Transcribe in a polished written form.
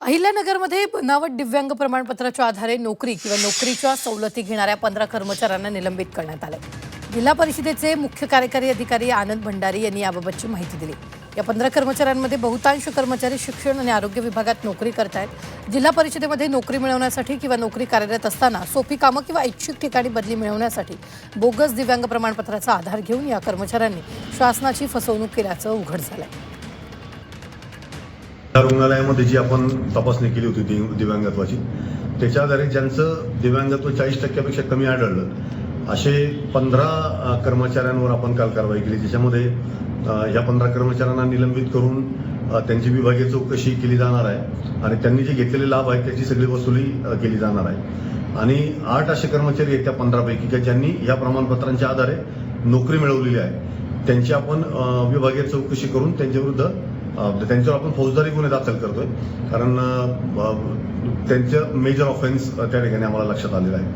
अहिल्यानगरमध्ये बनावट दिव्यांग प्रमाणपत्राच्या आधारे नोकरी किंवा नोकरीच्या सवलती घेणाऱ्या 15 कर्मचाऱ्यांना निलंबित करण्यात आले। जिल्हा परिषदेचे मुख्य कार्यकारी अधिकारी आनंद भंडारी यांनी याबाबतची माहिती दिली। या 15 कर्मचाऱ्यांमध्ये बहुतांश कर्मचारी शिक्षण आणि आरोग्य विभागात नोकरी करतात। जिल्हा परिषदेमध्ये नोकरी मिळवण्यासाठी किंवा नोकरी कार्यरत असताना सोपी कामं किंवा इच्छुक ठिकाणी बदली मिळवण्यासाठी बोगस दिव्यांग प्रमाणपत्राचा आधार घेऊन या कर्मचाऱ्यांनी शासनाची फसवणूक केल्याचं उघड झालंय। रुग्णालयामध्ये जी आपण तपासणी केली होती दिव्यांगत्वाची, त्याच्या आधारे ज्यांचं दिव्यांगत्व 40% कमी आढळलं असे 15 कर्मचाऱ्यांवर आपण काल कारवाई केली। त्याच्यामध्ये या 15 कर्मचाऱ्यांना निलंबित करून त्यांची विभागीय चौकशी केली जाणार आहे आणि त्यांनी जे घेतलेले लाभ आहेत त्याची सगळी वसुली केली जाणार आहे। आणि 8 असे कर्मचारी आहेत त्या 15 पैकी की ज्यांनी या प्रमाणपत्रांच्या आधारे नोकरी मिळवलेली आहे, त्यांची आपण विभागीय चौकशी करून त्यांच्यावर आपण फौजदारी गुन्हे दाखल करतोय, कारण त्यांचं मेजर ऑफेन्स त्या ठिकाणी आम्हाला लक्षात आलेलं आहे।